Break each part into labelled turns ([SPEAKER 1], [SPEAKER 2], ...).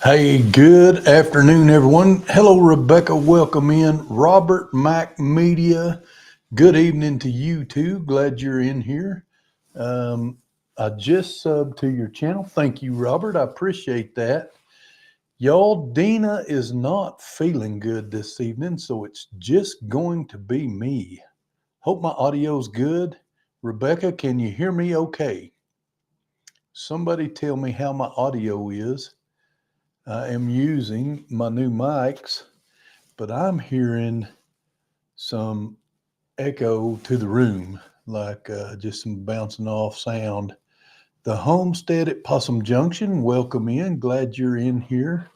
[SPEAKER 1] Hey, good afternoon, everyone. Hello, Rebecca. Welcome in. Robert Mac Media. Good evening to you too. Glad you're in here. I just subbed to your channel. Thank you, Robert. I appreciate that. Y'all, Deanna is not feeling good this evening, so it's just going to be me. Hope my audio's good. Rebecca, can you hear me okay? Somebody tell me how my audio is. I am using my new mics, but I'm hearing some echo to the room, like just some bouncing off sound. The Homestead at Possum Junction, welcome in. Glad you're in here.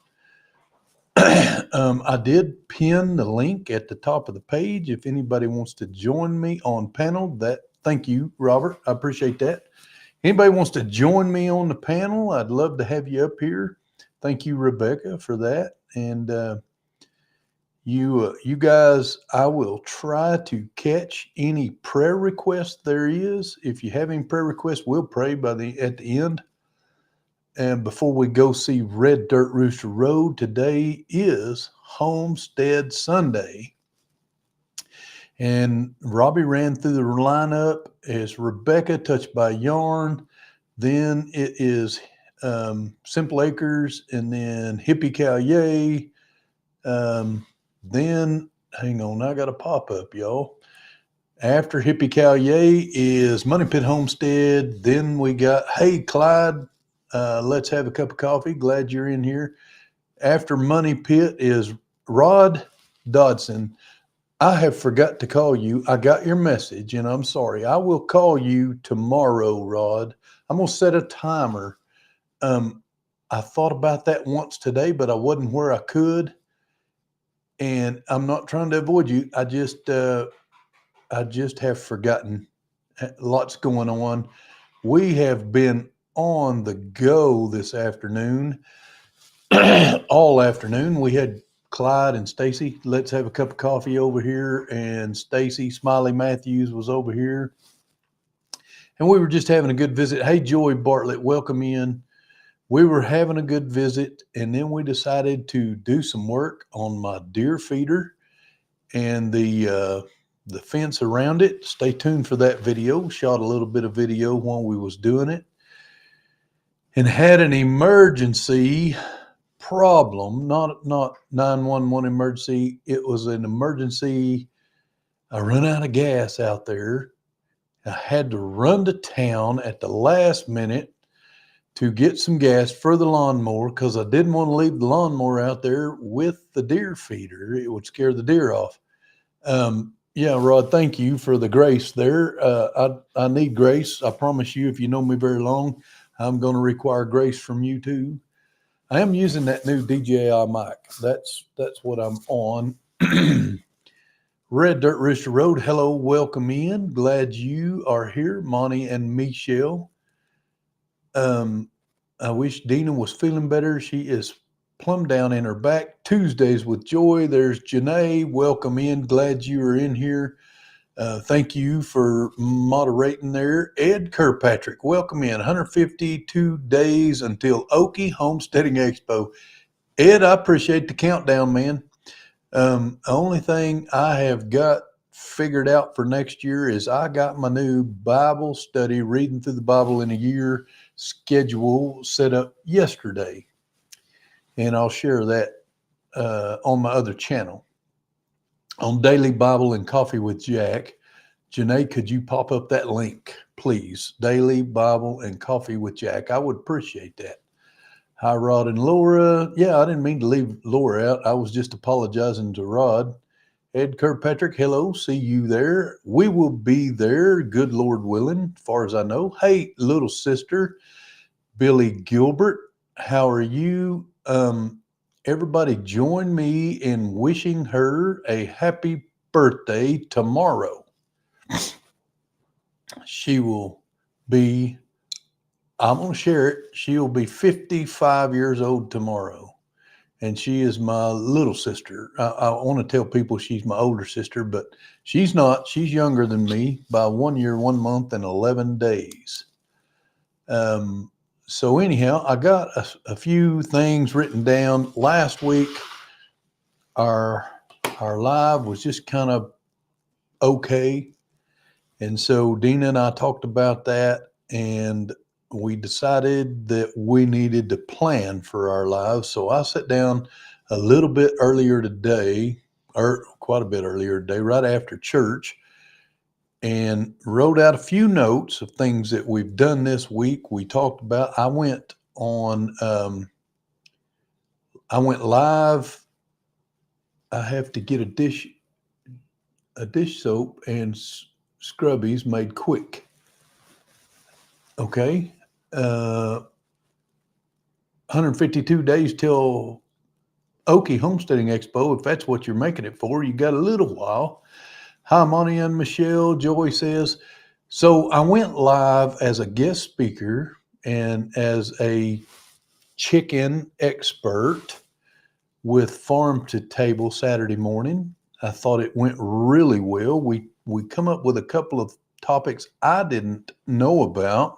[SPEAKER 1] I did pin the link at the top of the page. If anybody wants to join me on panel, thank you, Robert. I appreciate that. Anybody wants to join me on the panel, I'd love to have you up here. Thank you, Rebecca, for that. And you guys, I will try to catch any prayer request there is. If you have any prayer requests, we'll pray at the end. And before we go see Red Dirt Rooster Road, today is Homestead Sunday. And Robbie ran through the lineup as Rebecca, Touched by Yarn. Then it is Simple Acres, and then Hippie Cow Yay. Then, hang on, I got a pop-up, y'all. After Hippie Cow Yay is Money Pit Homestead. Then we got, hey, Clyde, let's have a cup of coffee. Glad you're in here. After Money Pit is Rod Dodson. I have forgot to call you. I got your message, and I'm sorry. I will call you tomorrow, Rod. I'm going to set a timer. I thought about that once today, but I wasn't where I could. And I'm not trying to avoid you. I just have forgotten. Lots going on. We have been on the go this afternoon, all afternoon. We had Clyde and Stacy. Let's have a cup of coffee over here. And Stacy Smiley Matthews was over here. And we were just having a good visit. Hey, Joy Bartlett, welcome in. We were having a good visit, and then we decided to do some work on my deer feeder and the fence around it. Stay tuned for that video. Shot a little bit of video while we was doing it, and had an emergency problem. Not 911 emergency. It was an emergency. I run out of gas out there. I had to run to town at the last minute to get some gas for the lawnmower because I didn't want to leave the lawnmower out there with the deer feeder. It would scare the deer off. Yeah, Rod, thank you for the grace there. I need grace. I promise you, if you know me very long, I'm going to require grace from you too. I am using that new DJI mic. That's what I'm on. Red Dirt Rooster Road, hello, welcome in. Glad you are here, Monty and Michelle. I wish Deanna was feeling better. She is plumb down in her back. Tuesdays with Joy. There's Janae. Welcome in. Glad you are in here. Thank you for moderating there. Ed Kirkpatrick, welcome in. 152 days until Okie Homesteading Expo. Ed, I appreciate the countdown, man. The only thing I have got figured out for next year is I got my new Bible study, reading through the Bible in a year schedule set up yesterday. And I'll share that on my other channel. On Daily Bible and Coffee with Jack. Janae, could you pop up that link, please? Daily Bible and Coffee with Jack. I would appreciate that. Hi, Rod and Laura. Yeah, I didn't mean to leave Laura out. I was just apologizing to Rod. Ed Kirkpatrick, hello, see you there. We will be there, good Lord willing, as far as I know. Hey, little sister, Billy Gilbert, how are you? Everybody join me in wishing her a happy birthday tomorrow. She will be, I'm going to share it, she'll be 55 years old tomorrow. And she is my little sister. I want to tell people she's my older sister, but she's not. She's younger than me by 1 year, 1 month, and 11 days. So anyhow, I got a few things written down. Last week, our live was just kind of okay. And so Deanna and I talked about that, and we decided that we needed to plan for our lives. So I sat down a little bit earlier today, or quite a bit earlier today, right after church, and wrote out a few notes of things that we've done this week. We talked about, I went live. I have to get a dish soap and scrubbies made quick. Okay. 152 days till Okie Homesteading Expo. If that's what you're making it for, you got a little while. Hi, Monty and Michelle. Joy says, so I went live as a guest speaker and as a chicken expert with Farm to Table Saturday morning. I thought it went really well. We come up with a couple of topics I didn't know about.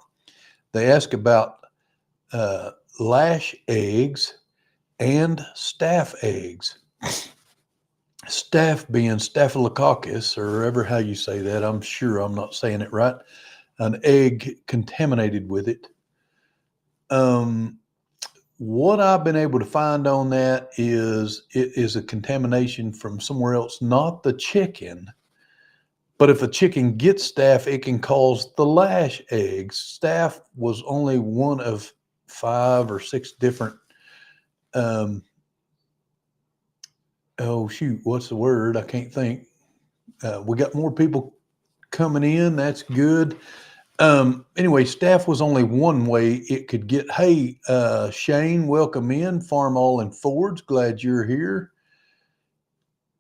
[SPEAKER 1] They ask about lash eggs and staph eggs. Staph being Staphylococcus, or ever how you say that. I'm sure I'm not saying it right. An egg contaminated with it. What I've been able to find on that is it is a contamination from somewhere else, not the chicken. But if a chicken gets staph, it can cause the lash eggs. Staph was only one of 5 or 6 different, what's the word? I can't think. We got more people coming in. That's good. Anyway, staph was only one way it could get. Hey, Shane, welcome in. Farm All in Fords. Glad you're here.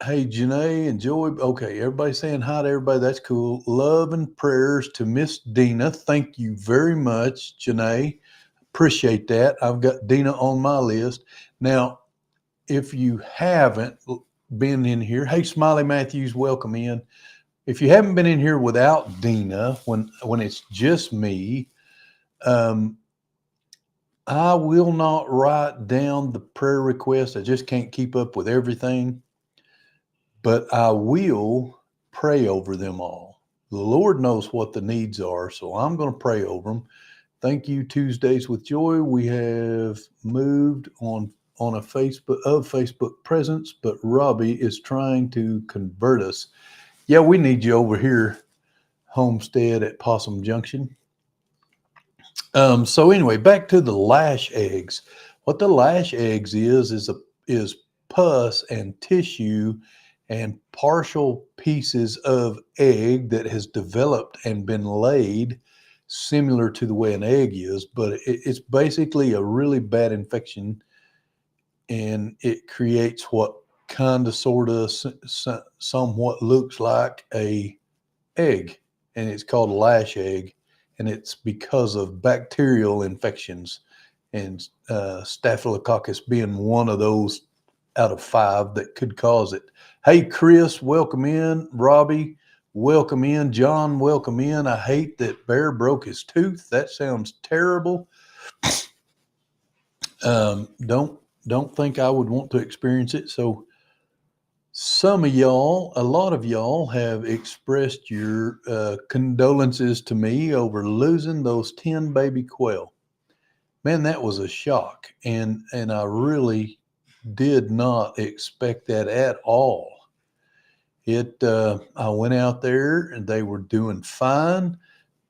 [SPEAKER 1] Hey, Janae and Joy. Okay, everybody saying hi to everybody. That's cool. Love and prayers to Miss Deanna. Thank you very much, Janae. Appreciate that. I've got Deanna on my list. Now, if you haven't been in here, hey, Smiley Matthews, welcome in. If you haven't been in here without Deanna, when it's just me, I will not write down the prayer request. I just can't keep up with everything. But I will pray over them all. The Lord knows what the needs are, so I'm going to pray over them. Thank you, Tuesdays with Joy. We have moved on a Facebook presence, but Robbie is trying to convert us. Yeah, we need you over here, Homestead at Possum Junction. So anyway, back to the lash eggs. What the lash eggs is pus and tissue and partial pieces of egg that has developed and been laid, similar to the way an egg is, but it's basically a really bad infection, and it creates what kind of sort of somewhat looks like a egg, and it's called a lash egg, and it's because of bacterial infections, and Staphylococcus being one of those out of 5 that could cause it. Hey, Chris, welcome in. Robbie, welcome in. John, welcome in. I hate that Bear broke his tooth. That sounds terrible. Don't think I would want to experience it. So some of y'all, a lot of y'all have expressed your condolences to me over losing those 10 baby quail. Man, that was a shock. And I really did not expect that at all. I went out there and they were doing fine,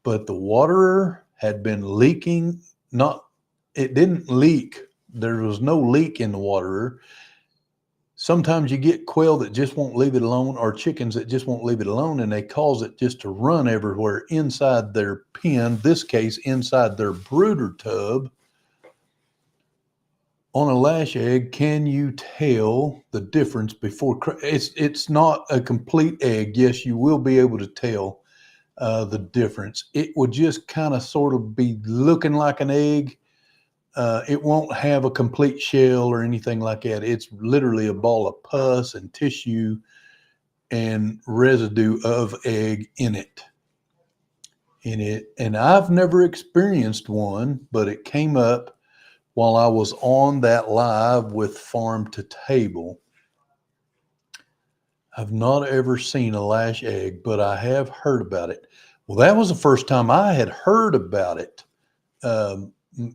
[SPEAKER 1] but the waterer had been leaking. It didn't leak. There was no leak in the waterer. Sometimes you get quail that just won't leave it alone, or chickens that just won't leave it alone, and they cause it just to run everywhere inside their pen, this case inside their brooder tub. On a lash egg, can you tell the difference before? It's not a complete egg. Yes, you will be able to tell the difference. It would just kind of sort of be looking like an egg. It won't have a complete shell or anything like that. It's literally a ball of pus and tissue and residue of egg in it. And I've never experienced one, but it came up while I was on that live with Farm to Table. I've not ever seen a lash egg, but I have heard about it. Well, that was the first time I had heard about it.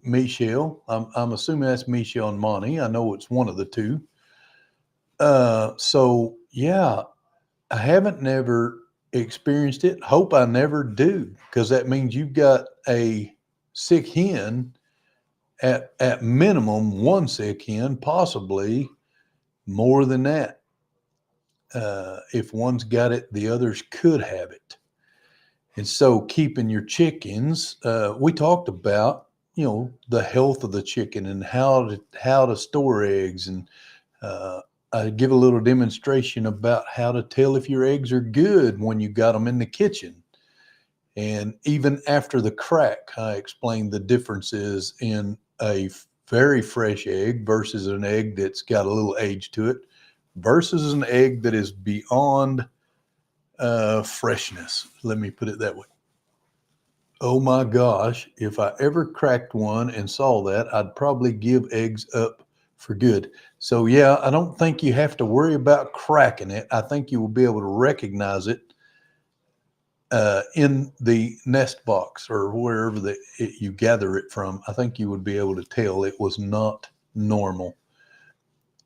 [SPEAKER 1] Michelle, I'm assuming that's Michelle and Monty. I know it's one of the two. So yeah, I haven't never experienced it. Hope I never do, because that means you've got a sick hen, at minimum one sick hen, possibly more than that. If one's got it, the others could have it. And so keeping your chickens, we talked about, the health of the chicken and how to store eggs. And I give a little demonstration about how to tell if your eggs are good when you got them in the kitchen. And even after the crack, I explained the differences in a very fresh egg versus an egg that's got a little age to it versus an egg that is beyond freshness. Let me put it that way. Oh my gosh, if I ever cracked one and saw that, I'd probably give eggs up for good. So yeah, I don't think you have to worry about cracking it. I think you will be able to recognize it in the nest box or wherever you gather it from. I think you would be able to tell it was not normal.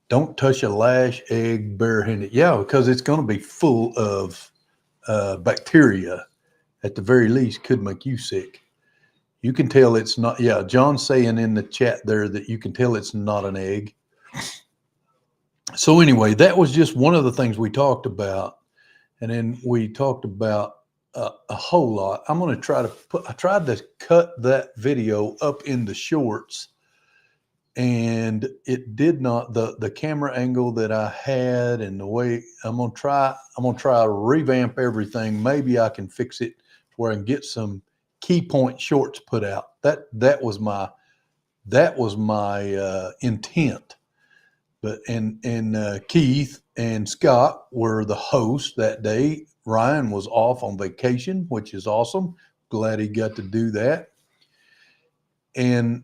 [SPEAKER 1] Don't touch a lash egg barehanded. Yeah, because it's going to be full of bacteria. At the very least, could make you sick. You can tell it's not. Yeah, John's saying in the chat there that you can tell it's not an egg. So anyway, that was just one of the things we talked about. And then we talked about a whole lot. I'm going to I tried to cut that video up into shorts, and it did not, the camera angle that I had and the way I'm going to try to revamp everything. Maybe I can fix it where I can get some key point shorts put out. That was my intent. But and Keith and Scott were the hosts that day. Ryan was off on vacation, which is awesome. Glad he got to do that. And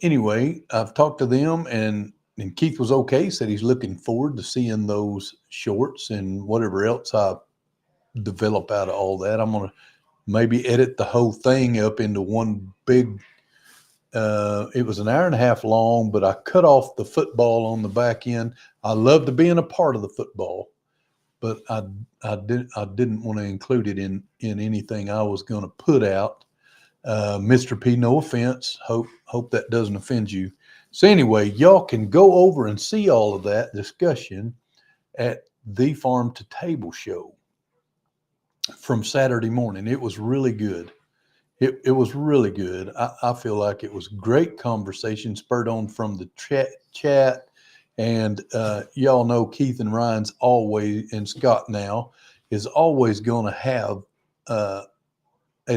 [SPEAKER 1] anyway, I've talked to them, and Keith was okay. Said he's looking forward to seeing those shorts and whatever else I develop out of all that. I'm gonna maybe edit the whole thing up into one big. It was an hour and a half long, but I cut off the football on the back end. I loved being a part of the football, but I didn't want to include it in anything I was going to put out. Mr. P, no offense. Hope that doesn't offend you. So anyway, y'all can go over and see all of that discussion at the Farm to Table show from Saturday morning. It was really good. It was really good. I feel like it was great conversation spurred on from the chat. And y'all know Keith and Ryan's always, and Scott now, is always going to have a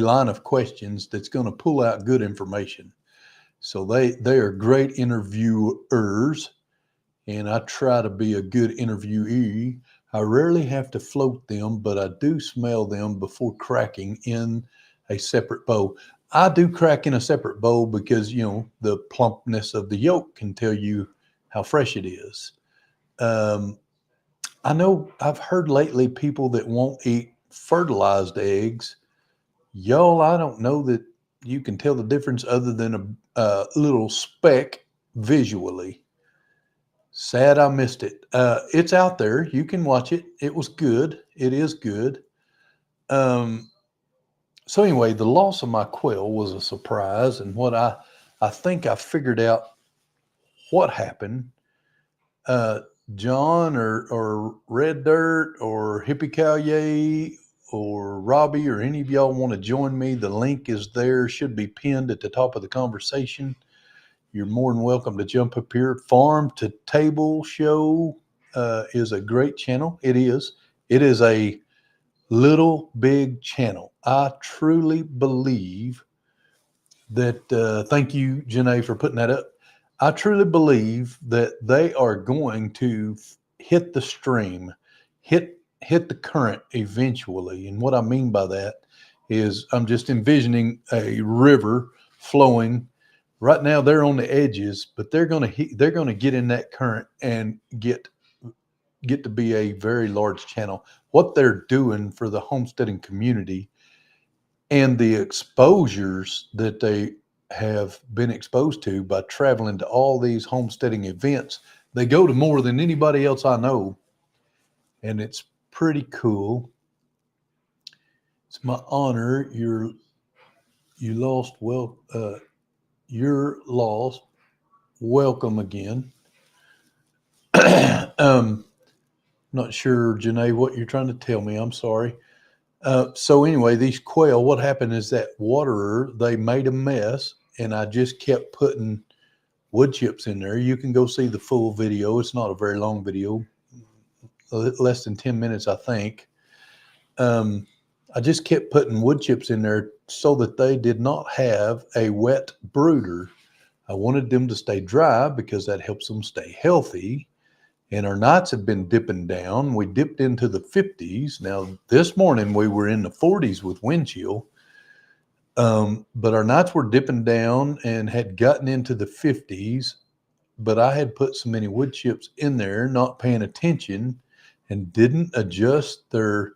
[SPEAKER 1] line of questions that's going to pull out good information. So they are great interviewers, and I try to be a good interviewee. I rarely have to float them, but I do smell them before cracking in a separate bowl. I do crack in a separate bowl because, the plumpness of the yolk can tell you how fresh it is. I know I've heard lately people that won't eat fertilized eggs. Y'all, I don't know that you can tell the difference other than a little speck visually. Sad I missed it. It's out there. You can watch it. It was good. It is good. So anyway, the loss of my quail was a surprise, and what I think I figured out what happened. John or Red Dirt or Hippie Cow Yay or Robbie or any of y'all want to join me, the link is there, should be pinned at the top of the conversation. You're more than welcome to jump up here. Farm to Table show is a great channel. It is a little big channel. I truly believe that, thank you, Janae, for putting that up. I truly believe that they are going to hit the stream, hit the current eventually. And what I mean by that is I'm just envisioning a river flowing. Right now they're on the edges, but they're gonna get in that current and get to be a very large channel. What they're doing for the homesteading community and the exposures that they have been exposed to by traveling to all these homesteading events, they go to more than anybody else I know, and it's pretty cool. It's my honor. You lost. Well, you're lost. Welcome again. Not sure, Janae, what you're trying to tell me. I'm sorry. So anyway, these quail, what happened is that waterer, they made a mess, and I just kept putting wood chips in there. You can go see the full video. It's not a very long video, less than 10 minutes, I think. I just kept putting wood chips in there so that they did not have a wet brooder. I wanted them to stay dry because that helps them stay healthy. And our nights have been dipping down. We dipped into the 50s. Now, this morning we were in the 40s with wind chill. But our nights were dipping down and had gotten into the 50s. But I had put so many wood chips in there, not paying attention, and didn't adjust their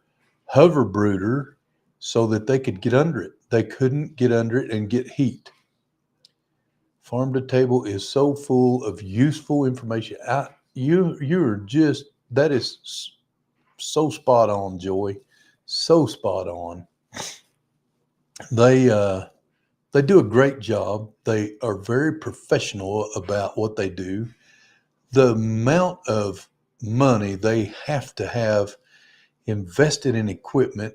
[SPEAKER 1] hover brooder so that they could get under it. They couldn't get under it and get heat. Farm to Table is so full of useful information. You're just, that is so spot on, Joy. So spot on. They do a great job. They are very professional about what they do. The amount of money they have to have invested in equipment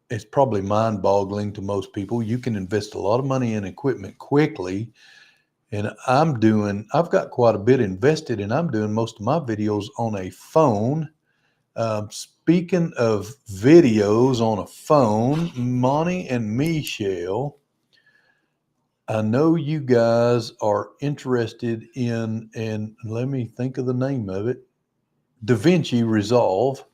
[SPEAKER 1] it's probably mind-boggling to most people. You can invest a lot of money in equipment quickly, and I've got quite a bit invested, and I'm doing most of my videos on a phone. Speaking of videos on a phone, Monty and Michelle, I know you guys are interested in, and let me think of the name of it, DaVinci Resolve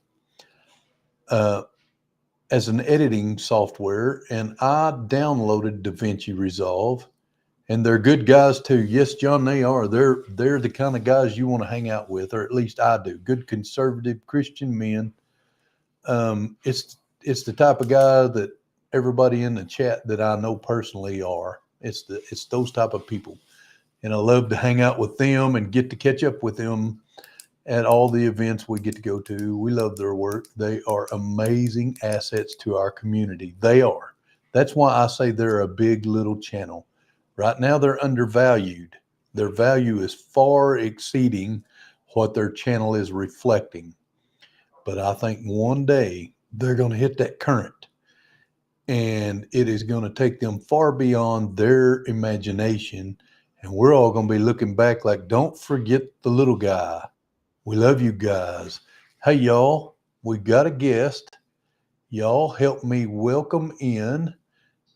[SPEAKER 1] as an editing software, and I downloaded DaVinci Resolve, and they're good guys too. Yes, John, they are. They're the kind of guys you want to hang out with, or at least I do. Good conservative Christian men. It's the type of guy that everybody in the chat that I know personally are. It's those type of people, and I love to hang out with them and get to catch up with them at all the events we get to go to. We love their work. They are amazing assets to our community. They are. That's why I say they're a big little channel. Right now they're undervalued. Their value is far exceeding what their channel is reflecting. But I think one day they're going to hit that current, and it is going to take them far beyond their imagination. And we're all going to be looking back like, don't forget the little guy. We love you guys. Hey, y'all, we got a guest. Y'all help me welcome in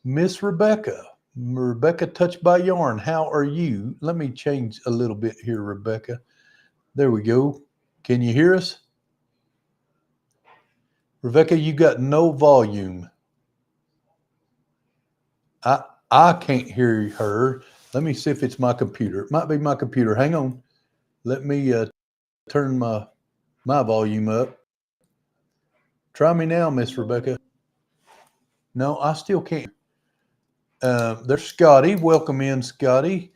[SPEAKER 1] Miss Rebecca. Rebecca Touched by Yarn. How are you? Let me change a little bit here, Rebecca. There we go. Can you hear us? Rebecca, you got no volume. I can't hear her. Let me see if it's my computer. It might be my computer. Hang on. Let me turn my volume up. Try me now, Miss Rebecca. No, I still can't. There's Scotty. Welcome in, Scotty.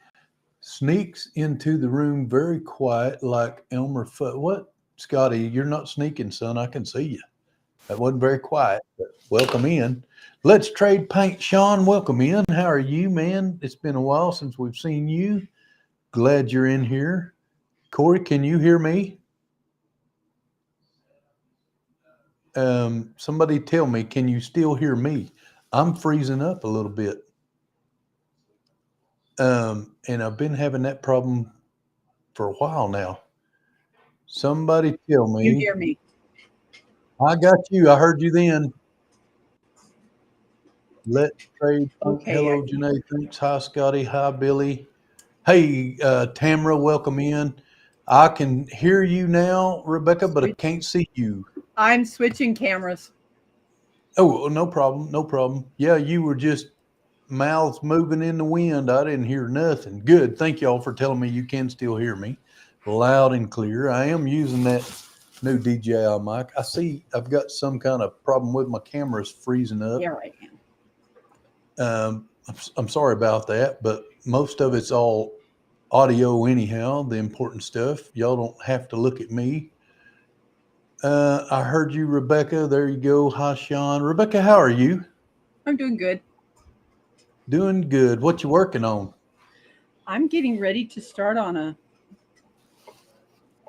[SPEAKER 1] Sneaks into the room very quiet like Elmer Fudd. What? Scotty, you're not sneaking, son. I can see you. That wasn't very quiet, but welcome in. Let's Trade Paint. Sean, welcome in. How are you, man? It's been a while since we've seen you. Glad you're in here. Corey, can you hear me? Somebody tell me, can you still hear me? I'm freezing up a little bit. And I've been having that problem for a while now. Somebody tell me.
[SPEAKER 2] You hear me?
[SPEAKER 1] I got you. I heard you then. Let's Trade.
[SPEAKER 2] Okay.
[SPEAKER 1] Hello, Janae. Thanks. Hi, Scotty. Hi, Billy. Hey, Tamara, welcome in. I can hear you now, Rebecca, but I can't see you.
[SPEAKER 2] I'm switching cameras.
[SPEAKER 1] Oh, no problem. No problem. Yeah, you were just mouths moving in the wind. I didn't hear nothing. Good. Thank y'all for telling me you can still hear me loud and clear. I am using that new DJI mic. I see I've got some kind of problem with my camera's freezing up.
[SPEAKER 2] Yeah, I am.
[SPEAKER 1] I'm sorry about that, but most of it's all audio anyhow, the important stuff. Y'all don't have to look at me. I heard you, Rebecca. There you go. Hi, Sean. Rebecca, how are you?
[SPEAKER 2] I'm doing good.
[SPEAKER 1] Doing good. What you working on?
[SPEAKER 2] I'm getting ready to start on a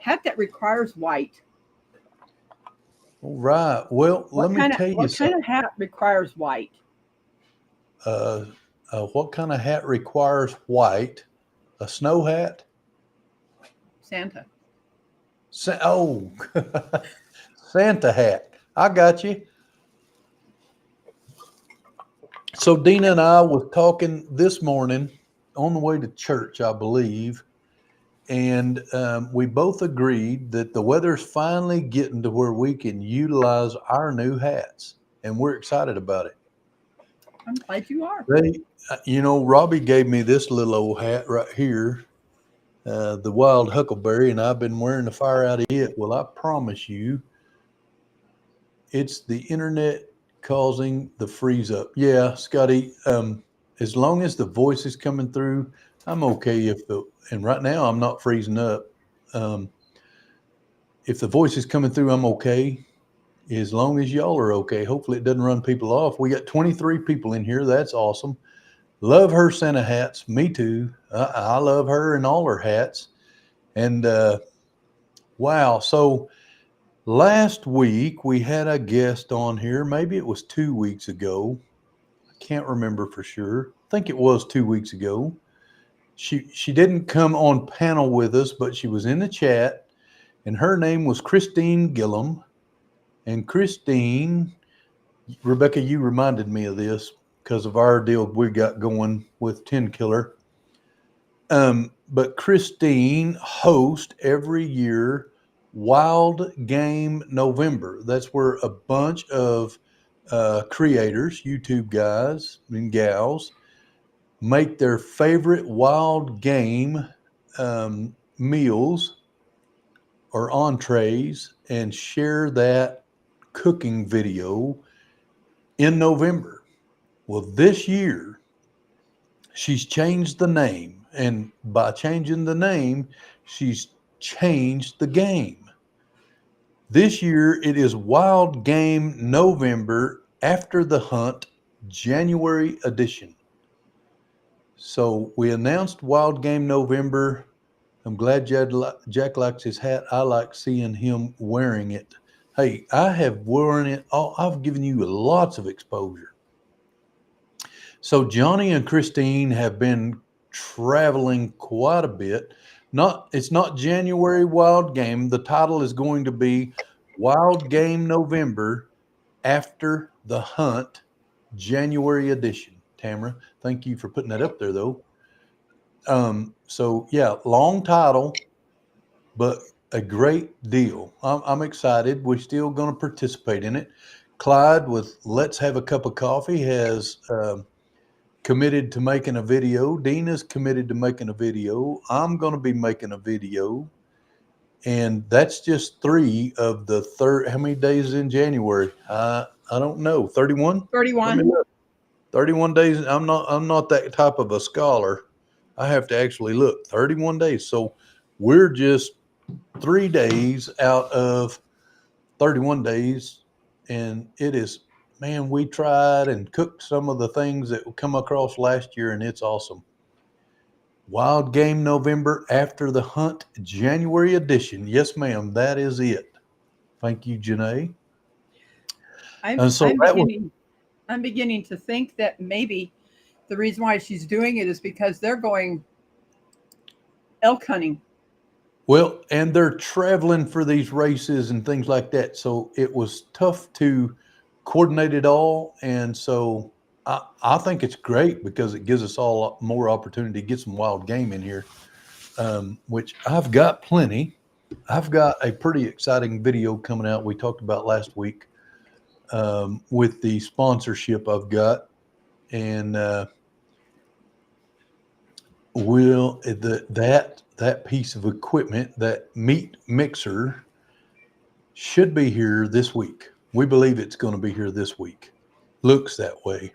[SPEAKER 2] hat that requires white.
[SPEAKER 1] All right. Well, let me tell you
[SPEAKER 2] What kind
[SPEAKER 1] something.
[SPEAKER 2] of hat requires white?
[SPEAKER 1] Uh, what kind of hat requires white? A snow hat?
[SPEAKER 2] Santa.
[SPEAKER 1] Oh, Santa hat. I got you. So Deanna and I was talking this morning on the way to church, I believe, and we both agreed that the weather's finally getting to where we can utilize our new hats, and we're excited about it.
[SPEAKER 2] I'm glad you are.
[SPEAKER 1] Robbie gave me this little old hat right here, the wild huckleberry, and I've been wearing the fire out of it. Well, I promise you, it's the internet causing the freeze up. Yeah, Scotty, as long as the voice is coming through, I'm okay. And right now I'm not freezing up. Um, if the voice is coming through, I'm okay. As long as y'all are okay. Hopefully it doesn't run people off. We got 23 people in here. That's awesome. Love her Santa hats. Me too. I love her and all her hats. And wow. So last week we had a guest on here. Maybe it was 2 weeks ago. I can't remember for sure. I think it was 2 weeks ago. She didn't come on panel with us, but she was in the chat, and her name was Christine Gillum. And Christine, Rebecca, you reminded me of this because of our deal we got going with 10 Killer. But Christine hosts every year Wild Game November. That's where a bunch of creators, YouTube guys and gals, make their favorite wild game meals or entrees and share that cooking video in November. Well, this year, she's changed the name. And by changing the name, she's changed the game. This year, it is Wild Game November After the Hunt January edition. So we announced Wild Game November. I'm glad Jack likes his hat. I like seeing him wearing it. Hey, I have worn it. I've given you lots of exposure. So Johnny and Christine have been traveling quite a bit. It's not January Wild Game. The title is going to be Wild Game November After the Hunt January edition. Tamara, thank you for putting that up there, though. So yeah, long title, but a great deal. I'm excited. We're still going to participate in it. Clyde with Let's Have a Cup of Coffee has committed to making a video. Deanna's committed to making a video. I'm going to be making a video. And that's just 3 of the third. How many days in January? I don't know. 31?
[SPEAKER 2] 31.
[SPEAKER 1] Let me look. 31 days. I'm not that type of a scholar. I have to actually look. 31 days. So we're just 3 days out of 31 days. And it is, man, we tried and cooked some of the things that we come across last year, and it's awesome. Wild Game November After the Hunt January edition. Yes, ma'am, that is it. Thank you, Janae.
[SPEAKER 2] I'm
[SPEAKER 1] And so
[SPEAKER 2] I'm
[SPEAKER 1] that was,
[SPEAKER 2] beginning I'm beginning to think that maybe the reason why she's doing it is because they're going elk hunting.
[SPEAKER 1] well, and they're traveling for these races and things like that. So it was tough to coordinate it all. And so I think it's great because it gives us all more opportunity to get some wild game in here, which I've got plenty. I've got a pretty exciting video coming out we talked about last week. with the sponsorship I've got, and that piece of equipment, that meat mixer, should be here this week. We believe it's going to be here this week. Looks that way.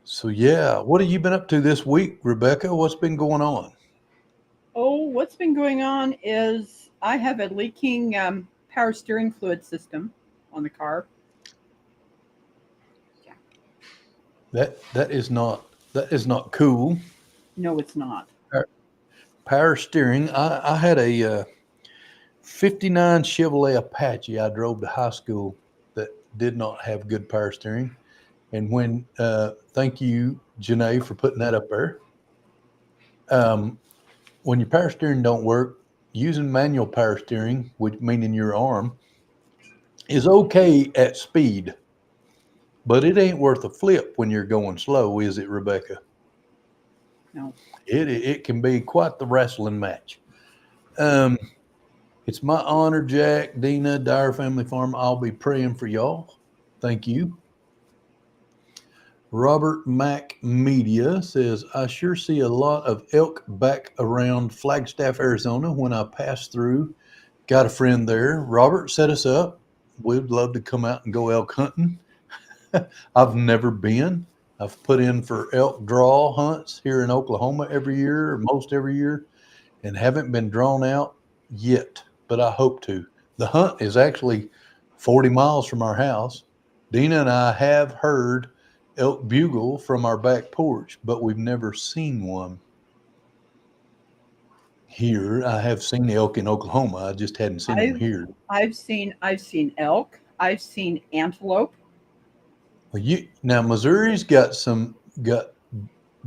[SPEAKER 1] So yeah, what have you been up to this week, Rebecca? What's been going on?
[SPEAKER 2] Oh, what's been going on is I have a leaking power steering fluid system on the car. Yeah.
[SPEAKER 1] That is not cool.
[SPEAKER 2] No, it's not.
[SPEAKER 1] Power steering. I had a 59 Chevrolet Apache I drove to high school that did not have good power steering. And thank you, Janae, for putting that up there. When your power steering don't work, using manual power steering, which meaning your arm, is okay at speed, but it ain't worth a flip when you're going slow, is it, Rebecca?
[SPEAKER 2] No.
[SPEAKER 1] It can be quite the wrestling match. Um, it's my honor, Jack, Deanna, Dyer Family Farm. I'll be praying for y'all. Thank you. Robert Mack Media says, I sure see a lot of elk back around Flagstaff, Arizona when I pass through. Got a friend there. Robert, set us up. We'd love to come out and go elk hunting. I've never been. I've put in for elk draw hunts here in Oklahoma every year, or most every year, and haven't been drawn out yet, but I hope to. The hunt is actually 40 miles from our house. Deanna and I have heard elk bugle from our back porch, but we've never seen one here. I have seen elk in Oklahoma. I just hadn't seen them
[SPEAKER 2] I've
[SPEAKER 1] here.
[SPEAKER 2] I've seen elk. I've seen antelope.
[SPEAKER 1] Well, now Missouri's got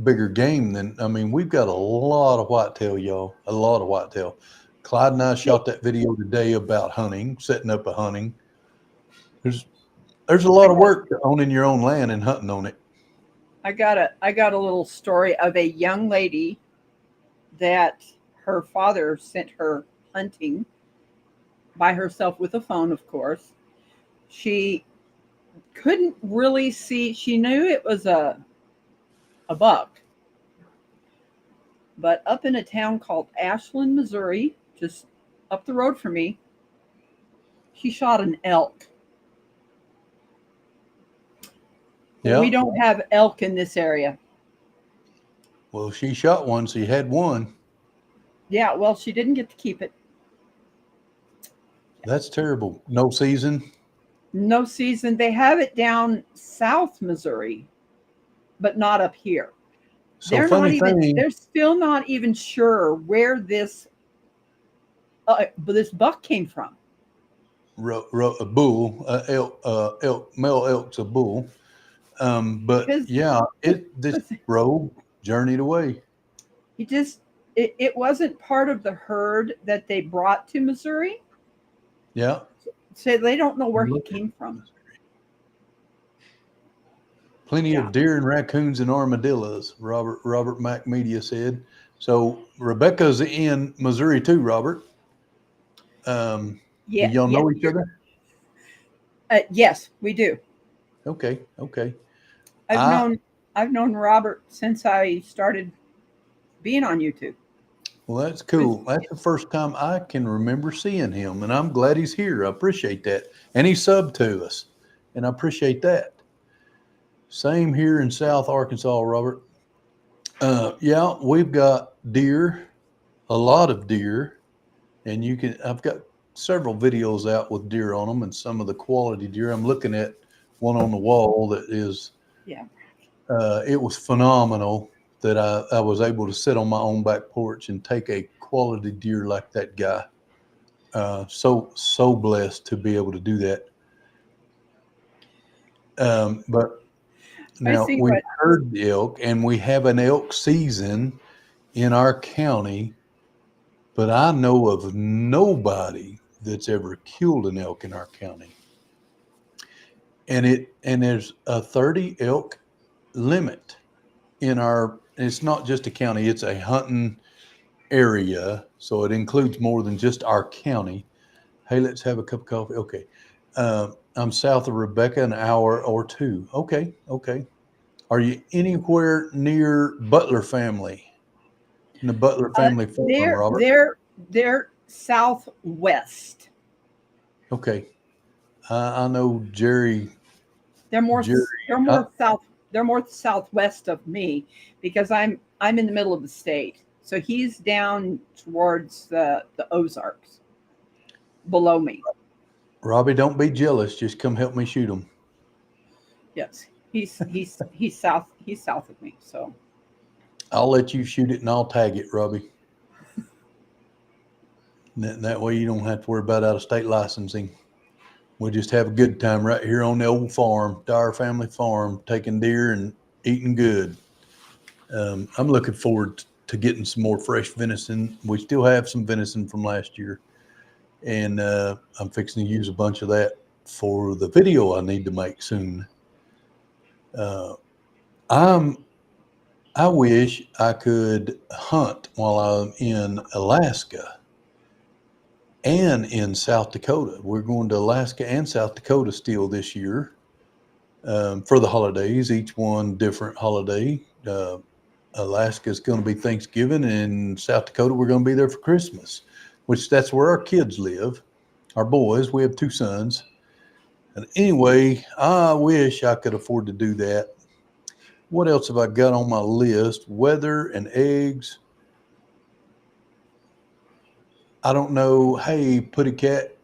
[SPEAKER 1] bigger game than, I mean, we've got a lot of whitetail, y'all. A lot of whitetail. Clyde and I shot that video today about hunting, setting up a hunting. There's a
[SPEAKER 2] I
[SPEAKER 1] lot of
[SPEAKER 2] got
[SPEAKER 1] work to owning your own land and hunting on it.
[SPEAKER 2] I got a little story of a young lady that her father sent her hunting by herself with a phone, of course. She couldn't really see. She knew it was a buck, but up in a town called Ashland, Missouri, just up the road from me, she shot an elk. We
[SPEAKER 1] Yeah.
[SPEAKER 2] don't have elk in this area.
[SPEAKER 1] Well, she shot one, so you had one.
[SPEAKER 2] Yeah, well, she didn't get to keep it.
[SPEAKER 1] That's terrible. No season.
[SPEAKER 2] No season. They have it down South Missouri, but not up here.
[SPEAKER 1] So funny thing,
[SPEAKER 2] They're still not even sure where this buck came from.
[SPEAKER 1] a bull, male elk's a bull. But
[SPEAKER 2] Because
[SPEAKER 1] yeah, this road journeyed away.
[SPEAKER 2] he just it wasn't part of the herd that they brought to Missouri,
[SPEAKER 1] Yeah.
[SPEAKER 2] so they don't know where he
[SPEAKER 1] Look at
[SPEAKER 2] came from.
[SPEAKER 1] plenty
[SPEAKER 2] Yeah,
[SPEAKER 1] of deer and raccoons and armadillos. Robert Mack Media said. So Rebecca's in Missouri too. Robert, do
[SPEAKER 2] yeah,
[SPEAKER 1] y'all
[SPEAKER 2] yeah.
[SPEAKER 1] know each other?
[SPEAKER 2] Yes, we do.
[SPEAKER 1] Okay. Okay.
[SPEAKER 2] I've
[SPEAKER 1] I
[SPEAKER 2] known I've known Robert since I started being on YouTube.
[SPEAKER 1] Well, that's
[SPEAKER 2] It was-
[SPEAKER 1] cool. That's the first time I can remember seeing him, and I'm glad he's here. I appreciate that, and he subbed to us, and I appreciate that. Same here in South Arkansas, Robert. Yeah, we've got deer, a lot of deer, and I've got several videos out with deer on them and some of the quality deer. I'm looking at one on the wall that is,
[SPEAKER 2] yeah.
[SPEAKER 1] it was phenomenal that I was able to sit on my own back porch and take a quality deer like that guy. So blessed to be able to do that. But
[SPEAKER 2] I
[SPEAKER 1] now
[SPEAKER 2] see
[SPEAKER 1] we've
[SPEAKER 2] what
[SPEAKER 1] heard the elk, and we have an elk season in our county, but I know of nobody that's ever killed an elk in our county. And there's a 30 elk limit in our. It's not just a county; it's a hunting area, so it includes more than just our county. Hey, let's have a cup of coffee. Okay, I'm south of Rebecca, an hour or two. Okay, okay. Are you anywhere near Butler family? In the Butler
[SPEAKER 2] Uh,
[SPEAKER 1] family farm,
[SPEAKER 2] they're
[SPEAKER 1] Robert?
[SPEAKER 2] they're they're southwest.
[SPEAKER 1] Okay. I know Jerry.
[SPEAKER 2] They're more
[SPEAKER 1] Jerry.
[SPEAKER 2] they're
[SPEAKER 1] I,
[SPEAKER 2] more south they're more southwest of me because I'm in the middle of the state. So he's down towards the Ozarks below me.
[SPEAKER 1] Robbie, don't be jealous. Just come help me shoot them.
[SPEAKER 2] Yes. He's south of me. So
[SPEAKER 1] I'll let you shoot it and I'll tag it, Robbie. That way you don't have to worry about out of state licensing. We'll just have a good time right here on the old farm, Dyer family farm, taking deer and eating good. I'm looking forward to getting some more fresh venison. We still have some venison from last year, and I'm fixing to use a bunch of that for the video I need to make soon. Uh, I'm I wish I could hunt while I'm in Alaska and in South Dakota. We're going to Alaska and South Dakota still this year for the holidays, each one different holiday. Alaska is going to be Thanksgiving, and South Dakota we're going to be there for Christmas, which that's where our kids live. Our boys, we have two sons. And anyway, I wish I could afford to do that. What else have I got on my list? Weather and eggs. I don't know. Hey, Putty Cat,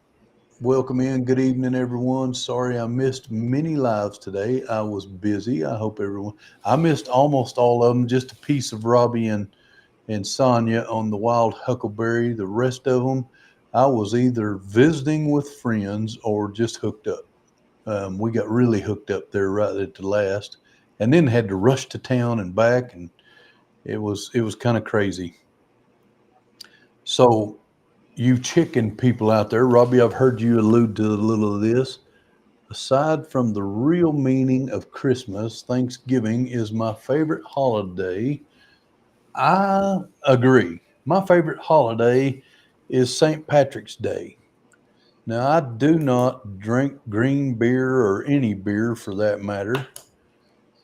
[SPEAKER 1] welcome in. Good evening, everyone. Sorry I missed many lives today. I was busy. I hope everyone. I missed almost all of them. Just a piece of Robbie and Sonia on the wild huckleberry. The rest of them, I was either visiting with friends or just hooked up. We got really hooked up there right at the last, and then had to rush to town and back, and it was kind of crazy. So, you chicken people out there, Robbie, I've heard you allude to a little of this. Aside from the real meaning of Christmas, Thanksgiving is my favorite holiday. I agree. My favorite holiday is St. Patrick's Day. Now, I do not drink green beer or any beer for that matter,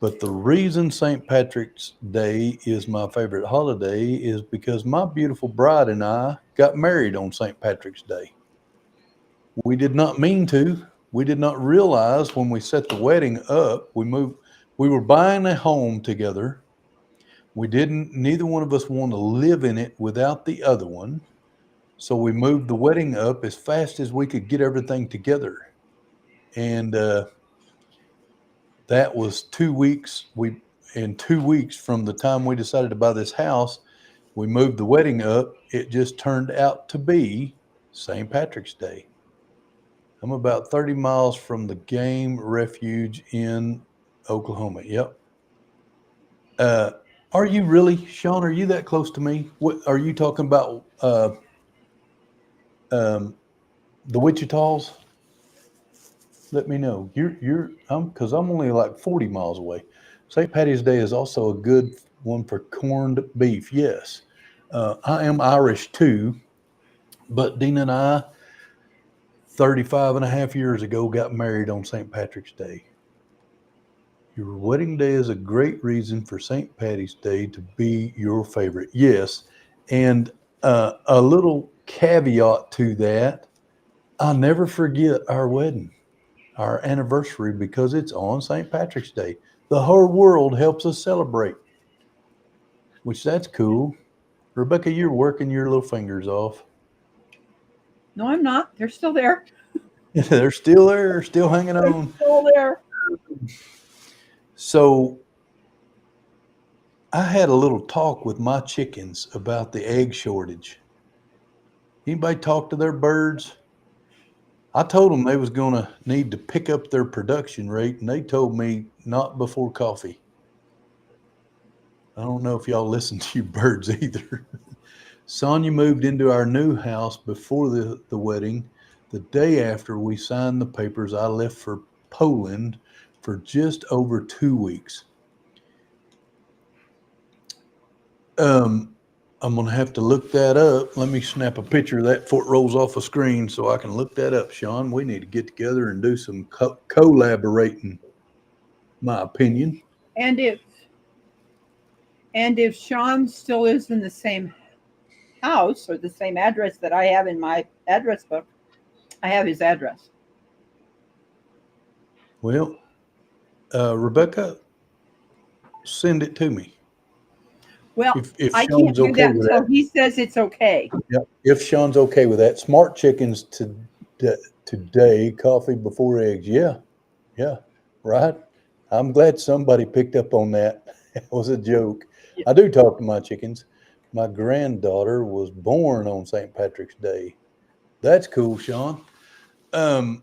[SPEAKER 1] but the reason St. Patrick's Day is my favorite holiday is because my beautiful bride and I got married on St. Patrick's Day. We did not mean to. We did not realize when we set the wedding up, we were buying a home together. We didn't, neither one of us wanted to live in it without the other one. So we moved the wedding up as fast as we could get everything together. And that was 2 weeks. In 2 weeks from the time we decided to buy this house, we moved the wedding up. It just turned out to be St. Patrick's Day. I'm about 30 miles from the game refuge in Oklahoma. Yep. Uh, are you really, Sean? Are you that close to me? What are you talking about? Um, the Wichitas? Let me know. Because I'm only like 40 miles away. St. Patty's Day is also a good one for corned beef. Yes. I am Irish too, but Dean and I, 35 and a half years ago, got married on St. Patrick's Day. Your wedding day is a great reason for St. Patty's Day to be your favorite. Yes. And a little caveat to that, I'll never forget our wedding, our anniversary, because it's on St. Patrick's Day. The whole world helps us celebrate, which that's cool. Rebecca, you're working your little fingers off.
[SPEAKER 2] no, I'm not. They're still there.
[SPEAKER 1] They're still there, still hanging
[SPEAKER 2] They're
[SPEAKER 1] on.
[SPEAKER 2] still there.
[SPEAKER 1] So I had a little talk with my chickens about the egg shortage. Anybody talk to their birds? I told them they was going to need to pick up their production rate, and they told me not before coffee. I don't know if y'all listen to your birds either. Sonia moved into our new house before the wedding. The day after we signed the papers, I left for Poland for just over 2 weeks. Um, I'm going to have to look that up. Let me snap a picture of that before it rolls off the screen so I can look that up, Sean. We need to get together and do some collaborating, my opinion.
[SPEAKER 2] And if Sean still is in the same house or the same address that I have in my address book, I have his address.
[SPEAKER 1] Well, Rebecca, send it to me.
[SPEAKER 2] Well,
[SPEAKER 1] If
[SPEAKER 2] I can't
[SPEAKER 1] Sean's
[SPEAKER 2] do
[SPEAKER 1] okay
[SPEAKER 2] that
[SPEAKER 1] with
[SPEAKER 2] until
[SPEAKER 1] that.
[SPEAKER 2] he says it's okay.
[SPEAKER 1] Yeah. If Sean's okay with that. Smart chickens today, coffee before eggs. Yeah. Yeah. Right. I'm glad somebody picked up on that. It was a joke.
[SPEAKER 2] Yeah.
[SPEAKER 1] I do talk to my chickens. My granddaughter was born on St. Patrick's Day. That's cool, Sean. Um,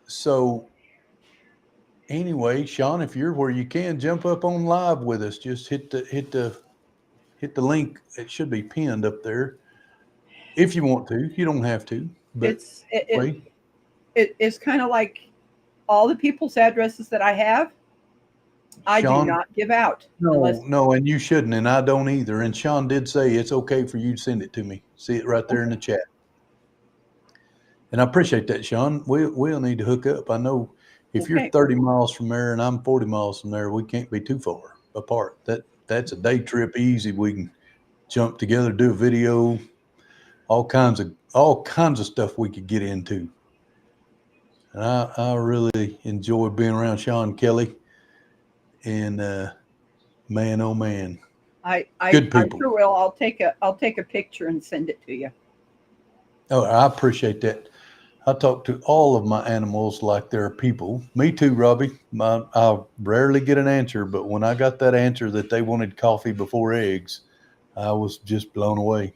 [SPEAKER 1] so anyway, Sean, if you're where you can, jump up on live with us. Just hit the link. It should be pinned up there. If you want to, you don't have to. But
[SPEAKER 2] It's it, it,
[SPEAKER 1] anyway,
[SPEAKER 2] it's kind of like all the people's addresses that I have, I do
[SPEAKER 1] Sean,
[SPEAKER 2] not give out unless.
[SPEAKER 1] no, and you shouldn't, and I don't either. And Sean did say it's okay for you to send it to me. See it right there in
[SPEAKER 2] Okay.
[SPEAKER 1] the chat. And I appreciate that, Sean. We'll need to hook up. I know if you're
[SPEAKER 2] Okay.
[SPEAKER 1] 30 miles from there and I'm 40 miles from there, we can't be too far apart. That's a day trip easy. We can jump together, do a video, all kinds of stuff we could get into. And I really enjoy being around Sean Kelly. And man, oh man, good
[SPEAKER 2] I
[SPEAKER 1] people.
[SPEAKER 2] sure will. I'll take a picture and send it to you.
[SPEAKER 1] Oh, I appreciate that. I talk to all of my animals like they're people. Me too, Robbie. I rarely get an answer, but when I got that answer that they wanted coffee before eggs, I was just blown away.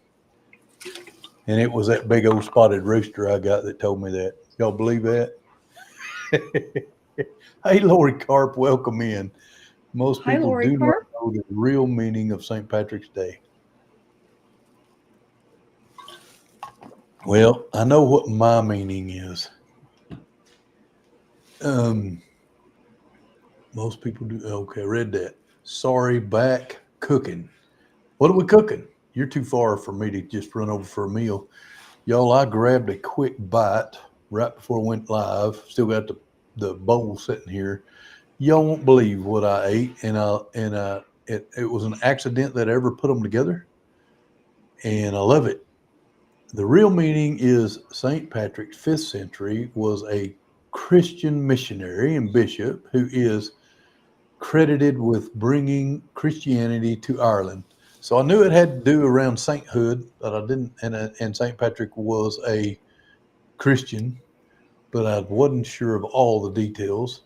[SPEAKER 1] And it was that big old spotted rooster I got that told me that. Y'all believe that? Hey, Lori Carp, welcome in. Most
[SPEAKER 2] Hi,
[SPEAKER 1] people
[SPEAKER 2] Lori
[SPEAKER 1] do not
[SPEAKER 2] Carp.
[SPEAKER 1] know the real meaning of St. Patrick's Day. Well, I know what my meaning is. Um, Most people do. Okay, I read that. Sorry, back cooking. What are we cooking? You're too far for me to just run over for a meal. Y'all, I grabbed a quick bite right before I went live. Still got the bowl sitting here. Y'all won't believe what I ate, it was an accident that I ever put them together, and I love it. The real meaning is St. Patrick, 5th century, was a Christian missionary and bishop who is credited with bringing Christianity to Ireland. So I knew it had to do around sainthood, but I didn't. And St. Patrick was a Christian, but I wasn't sure of all the details.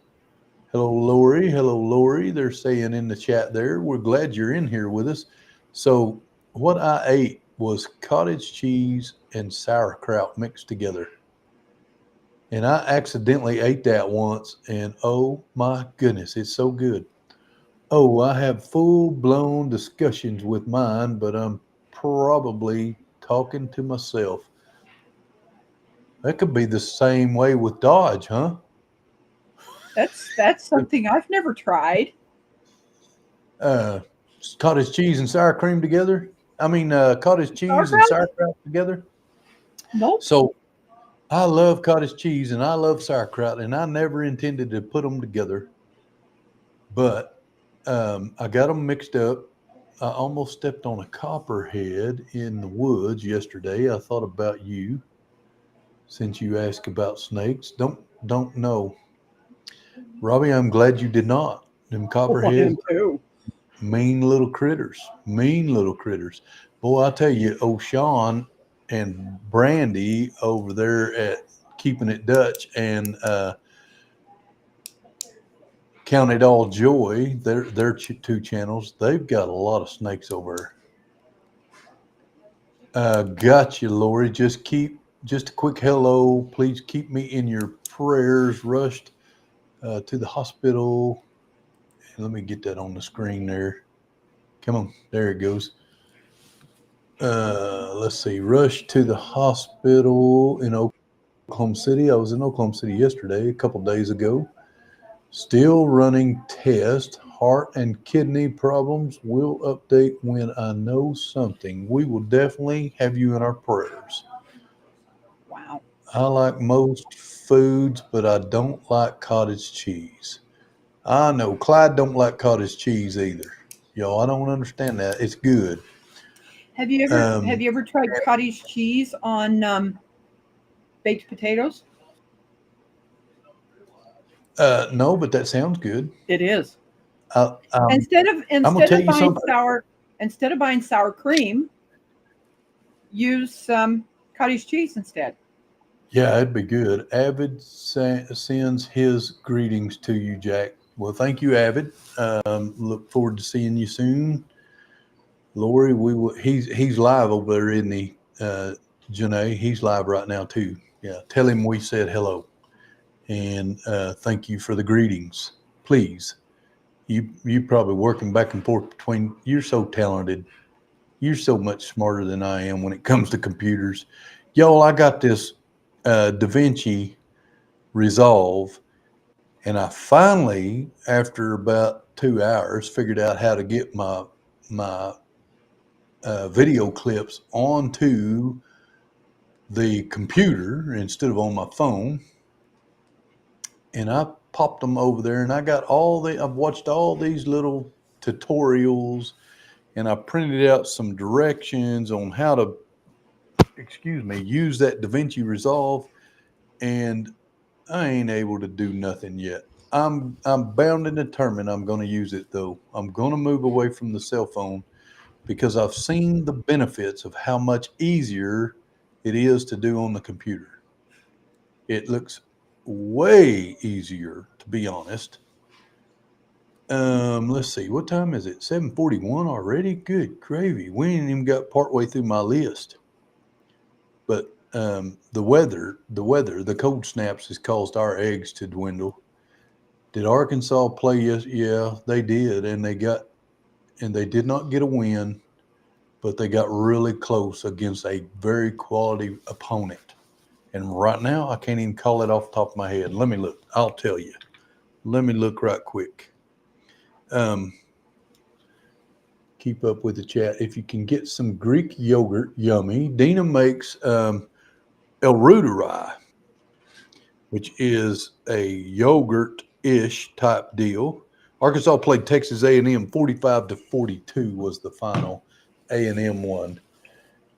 [SPEAKER 1] Hello, Lori. Hello, Lori. They're saying in the chat there, we're glad you're in here with us. So what I ate was cottage cheese and sauerkraut mixed together. And I accidentally ate that once, and oh my goodness, it's so good. Oh, I have full-blown discussions with mine, but I'm probably talking to myself. That could be the same way with Dodge, huh?
[SPEAKER 2] That's something I've never tried.
[SPEAKER 1] Uh, Cottage cheese and sour cream together. I mean, cottage cheese and
[SPEAKER 2] Sauerkraut?
[SPEAKER 1] sauerkraut together.
[SPEAKER 2] Nope.
[SPEAKER 1] So I love cottage cheese and I love sauerkraut, and I never intended to put them together, but I got them mixed up. I almost stepped on a copperhead in the woods yesterday. I thought about you since you asked about snakes. Don't know, Robbie. I'm glad you did not. Them
[SPEAKER 2] Oh, I
[SPEAKER 1] copperheads,
[SPEAKER 2] am too.
[SPEAKER 1] mean little critters. Mean little critters. Boy, I tell you, O'Shawn and Brandy over there at Keeping It Dutch and Count It All Joy, their two channels, they've got a lot of snakes over there. Got you, Lori. Just a quick hello. Please keep me in your prayers. Rushed to the hospital. Let me get that on the screen there. Come on, there it goes. Let's see. Rushed to the hospital in Oklahoma City. I was in Oklahoma City yesterday, a couple days ago. Still running tests. Heart and kidney problems. Will update when I know something. We will definitely have you in our prayers.
[SPEAKER 2] Wow.
[SPEAKER 1] I like most foods, but I don't like cottage cheese. I know Clyde don't like cottage cheese either. Yo, I don't understand that. It's good.
[SPEAKER 2] Have
[SPEAKER 1] Um,
[SPEAKER 2] you ever tried cottage cheese on baked potatoes?
[SPEAKER 1] no, but that sounds good.
[SPEAKER 2] It is.
[SPEAKER 1] I,
[SPEAKER 2] Instead of
[SPEAKER 1] I'm gonna
[SPEAKER 2] instead
[SPEAKER 1] tell
[SPEAKER 2] of
[SPEAKER 1] you
[SPEAKER 2] buying
[SPEAKER 1] something.
[SPEAKER 2] sour instead of buying sour cream, use some cottage cheese instead.
[SPEAKER 1] Yeah, it'd be good. Avid sends his greetings to you, Jack. Well, thank you, Avid. Look forward to seeing you soon. Lori, we will. He's live over there, isn't he? Janae, he's live right now too. Yeah, tell him we said hello and thank you for the greetings. Please, you probably working back and forth between. You're so talented. You're so much smarter than I am when it comes to computers. Y'all, I got this DaVinci Resolve, and I finally, after about 2 hours, figured out how to get my video clips onto the computer instead of on my phone, and I popped them over there, and I've watched all these little tutorials, and I printed out some directions on how to, excuse me, use that DaVinci Resolve, and I ain't able to do nothing yet. I'm bound and determined I'm going to use it though. I'm going to move away from the cell phone because I've seen the benefits of how much easier it is to do on the computer. It looks way easier, to be honest. Let's see, what time is it? 7:41 already? Good gravy. We ain't even got partway through my list. But the cold snaps has caused our eggs to dwindle. Did Arkansas play? Yes, yeah, they did, and they did not get a win, but they got really close against a very quality opponent. And right now, I can't even call it off the top of my head. Let me look. I'll tell you. Let me look right quick. Um, keep up with the chat. If you can get some Greek yogurt, yummy. Dina makes El Ruderai, which is a yogurt-ish type deal. Arkansas played Texas A&M 45-42 was the final A&M one.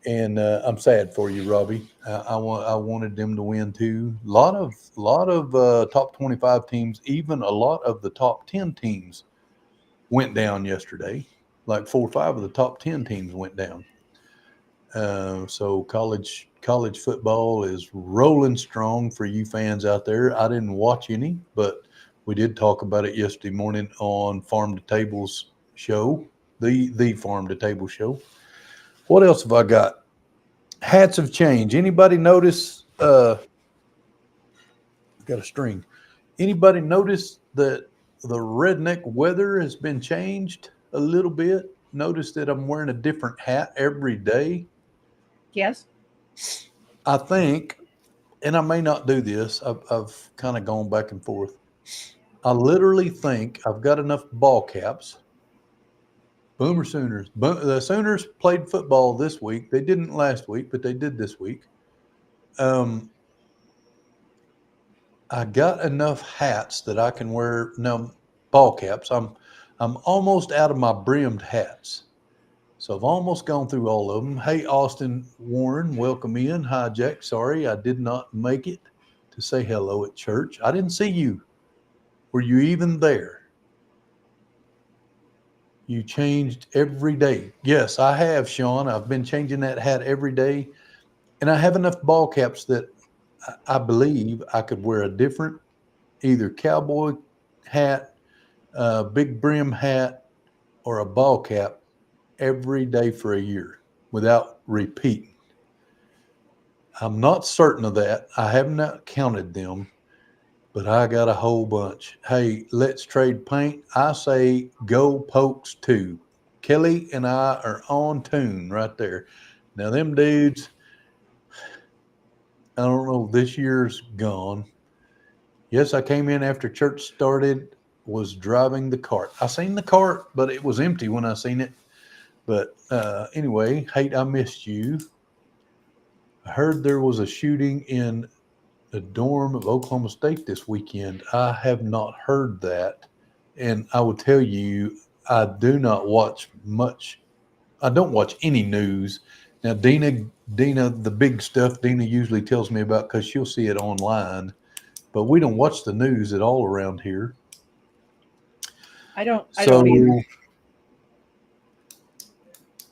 [SPEAKER 1] And I'm sad for you, Robbie. I wanted them to win too. A lot of top 25 teams, even a lot of the top 10 teams went down yesterday. Like 4 or 5 of the top 10 teams went down. So college football is rolling strong for you fans out there. I didn't watch any, but we did talk about it yesterday morning on Farm to Tables show, the Farm to Table show. What else have I got? Hats have changed. Anybody notice? Got a string. Anybody notice that the redneck weather has been changed a little bit? Notice that I'm wearing a different hat every day.
[SPEAKER 2] Yes.
[SPEAKER 1] I think, and I may not do this. I've kind of gone back and forth. I literally think I've got enough ball caps. Boomer Sooners. The Sooners played football this week. They didn't last week, but they did this week. Um, I got enough hats that I can wear. No ball caps. I'm almost out of my brimmed hats. So I've almost gone through all of them. Hey, Austin Warren, welcome in. Hi, Jack. Sorry I did not make it to say hello at church. I didn't see you. Were you even there? You changed every day. Yes, I have, Sean. I've been changing that hat every day. And I have enough ball caps that I believe I could wear a different, either cowboy hat, big brim hat, or a ball cap every day for a year without repeating. I'm not certain of that. I have not counted them, but I got a whole bunch. Hey, let's trade paint. I say go Pokes too. Kelly and I are on tune right there. Now, them dudes, I don't know, this year's gone. Yes, I came in after church started was driving the cart. I seen the cart, but it was empty when I seen it. But anyway, Hate, I missed you. I heard there was a shooting in the dorm of Oklahoma State this weekend. I have not heard that. And I will tell you, I do not watch much. I don't watch any news. Now, Deanna, the big stuff Deanna usually tells me about because she'll see it online, but we don't watch the news at all around here.
[SPEAKER 2] I don't
[SPEAKER 1] So
[SPEAKER 2] either.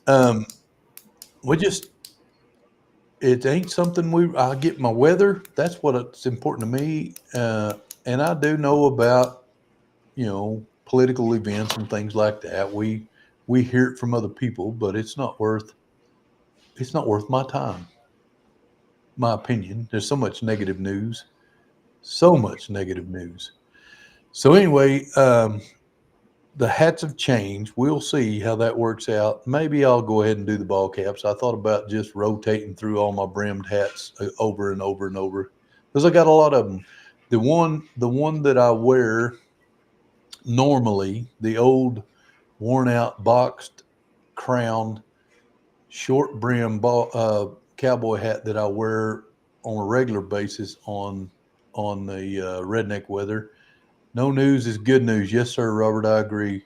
[SPEAKER 1] um, we just, it ain't something I get my weather. That's what's important to me. And I do know about, political events and things like that. We hear it from other people, but it's not worth my time, my opinion. There's so much negative news, so much negative news. So anyway, the hats have changed. We'll see how that works out. Maybe I'll go ahead and do the ball caps. I thought about just rotating through all my brimmed hats over and over and over because I got a lot of them. The one that I wear normally, the old worn out boxed crown short brim cowboy hat that I wear on a regular basis on the redneck weather. No news is good news. Yes, sir, Robert. I agree.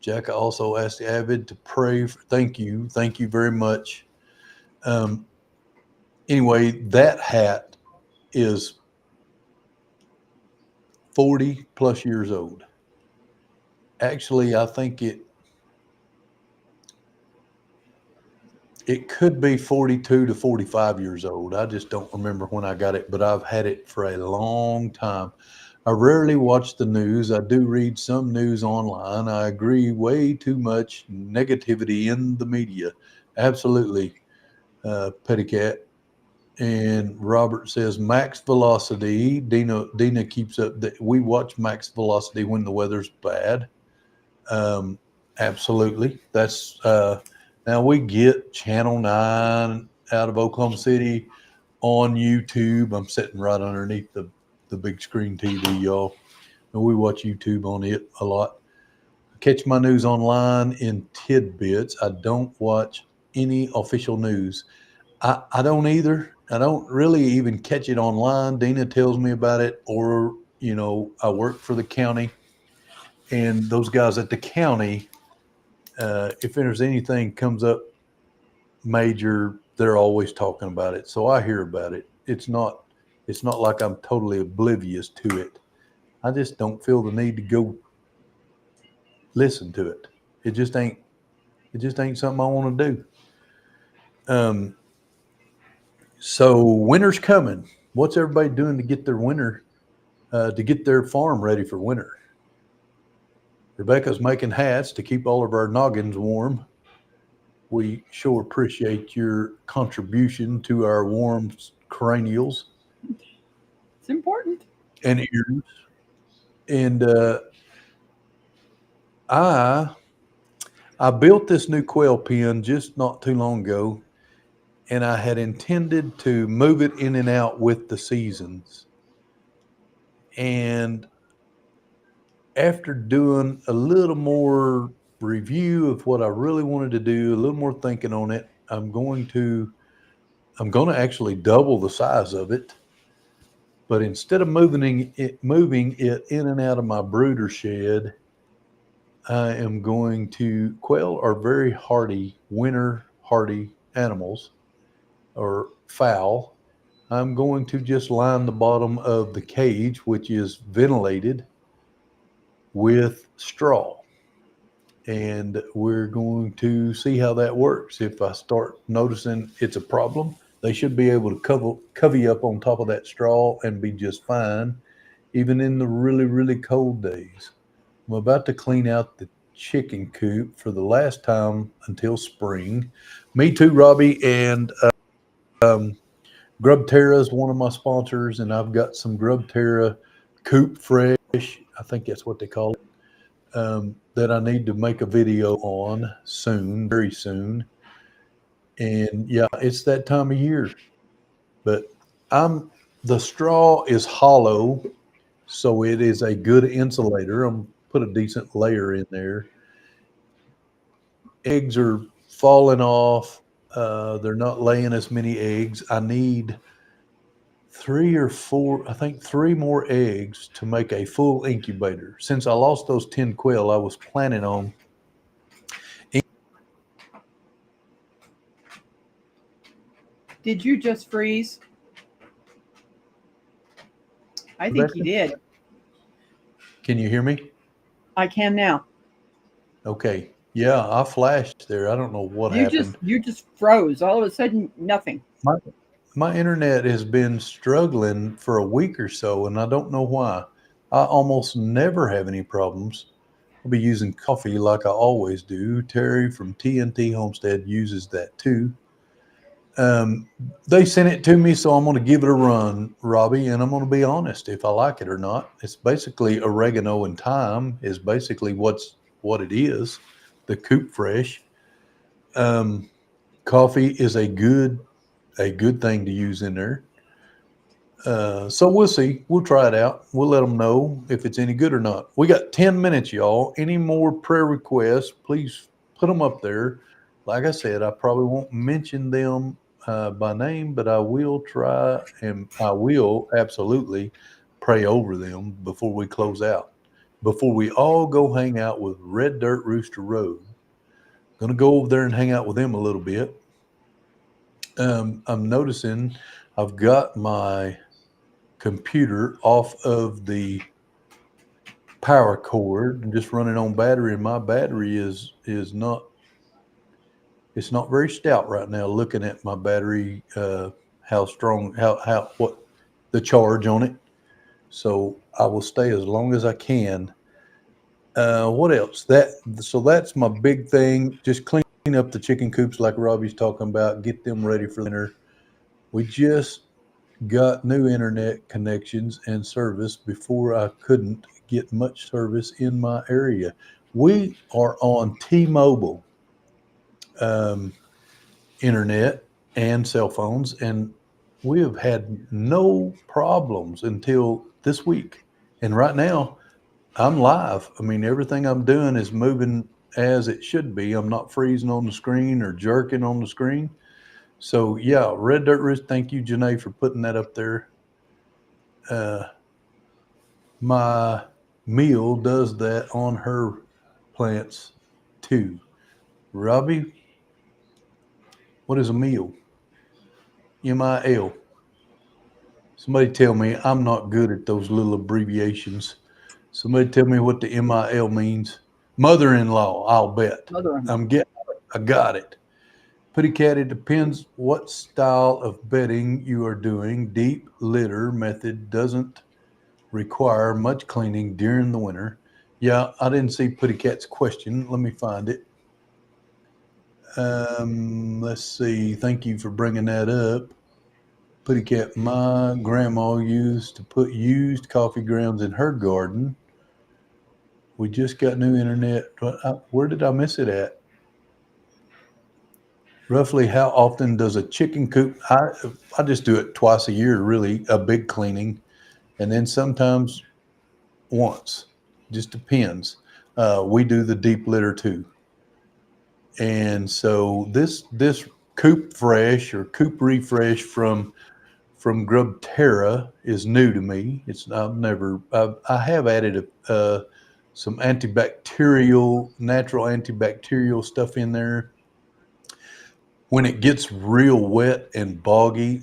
[SPEAKER 1] Jack, I also asked the Avid to pray. Thank you. Thank you very much. Um, anyway, that hat is 40 plus years old. Actually, I think it could be 42 to 45 years old. I just don't remember when I got it, but I've had it for a long time. I rarely watch the news. I do read some news online. I agree, way too much negativity in the media. Absolutely, Petty Cat. And Robert says max velocity. Dina keeps up that we watch max velocity when the weather's bad. Um, absolutely. That's now we get Channel 9 out of Oklahoma City on YouTube. I'm sitting right underneath the big screen TV, y'all. And we watch YouTube on it a lot. I catch my news online in tidbits. I don't watch any official news. I don't either. I don't really even catch it online. Dina tells me about it, or, I work for the county, and those guys at the county, if there's anything comes up major, they're always talking about it. So I hear about it. It's not like I'm totally oblivious to it. I just don't feel the need to go listen to it. It just ain't something I want to do. So winter's coming. What's everybody doing to get their farm ready for winter? Rebecca's making hats to keep all of our noggins warm. We sure appreciate your contribution to our warm cranials
[SPEAKER 2] It's important.
[SPEAKER 1] and ears. And I I built this new quail pen just not too long ago, and I had intended to move it in and out with the seasons. And after doing a little more review of what I really wanted to do, a little more thinking on it, I'm going to actually double the size of it. But instead of moving it in and out of my brooder shed, I am going to quail are very hardy, winter hardy animals or fowl. I'm going to just line the bottom of the cage, which is ventilated, with straw. And we're going to see how that works. If I start noticing it's a problem, they should be able to cover you up on top of that straw and be just fine, even in the really, really cold days. I'm about to clean out the chicken coop for the last time until spring. Me too, Robbie. And um, Grub Terra is one of my sponsors, and I've got some Grub Terra Coop Fresh. I think that's what they call it. That I need to make a video on soon, very soon. And yeah, it's that time of year. But the straw is hollow, so it is a good insulator. put a decent layer in there. Eggs are falling off. They're not laying as many eggs. I need three or four, I think three more eggs to make a full incubator. Since I lost those 10 quail, I was planning on.
[SPEAKER 2] Did you just freeze? I think you did.
[SPEAKER 1] Can you hear me?
[SPEAKER 2] I can now.
[SPEAKER 1] Okay. Yeah, I flashed there. I don't know what happened.
[SPEAKER 2] You just froze. All of a sudden, nothing.
[SPEAKER 1] My, my internet has been struggling for a week or so, and I don't know why. I almost never have any problems. I'll be using coffee like I always do. Terry from TNT Homestead uses that too. Um, they sent it to me, so I'm going to give it a run, Robbie, and I'm going to be honest if I like it or not. It's basically oregano and thyme is basically what it is. The Coop Fresh. Um, Coffee is a good thing to use in there. So we'll see. We'll try it out. We'll let them know if it's any good or not. We got 10 minutes, y'all. Any more prayer requests, please put them up there. Like I said, I probably won't mention them by name, but I will try and I will absolutely pray over them before we close out. Before we all go hang out with Red Dirt Rooster Road. Going to go over there and hang out with them a little bit. I'm noticing I've got my computer off of the power cord and just running on battery, and my battery is not it's not very stout right now. Looking at my battery, how strong, how what the charge on it. So I will stay as long as I can. What else? That's my big thing. Just clean up the chicken coops like Robbie's talking about. Get them ready for dinner. We just got new internet connections and service before I couldn't get much service in my area. We are on T-Mobile um, internet and cell phones, and we have had no problems until this week. And right now, I'm live. I mean, everything I'm doing is moving as it should be. I'm not freezing on the screen or jerking on the screen. So yeah, Red Dirt Roost. Thank you, Janae, for putting that up there. Uh, my meal does that on her plants too. Robbie, what is a meal? MIL. Somebody tell me. I'm not good at those little abbreviations. Somebody tell me what the MIL means. Mother-in-law, I'll bet.
[SPEAKER 2] Mother-in-law.
[SPEAKER 1] I got it. Pretty cat, it depends what style of bedding you are doing. Deep litter method doesn't require much cleaning during the winter. Yeah, I didn't see Putty Cat's question. Let me find it. Let's see. Thank you for bringing that up. Putty Cat, my grandma used to put used coffee grounds in her garden. We just got new internet. Where did I miss it at? Roughly how often does a chicken coop? I just do it twice a year, really, a big cleaning, and then sometimes once. Just depends. We do the deep litter too. And so this Coop Fresh or Coop Refresh from Grub Terra is new to me. I have added some natural antibacterial stuff in there. When it gets real wet and boggy,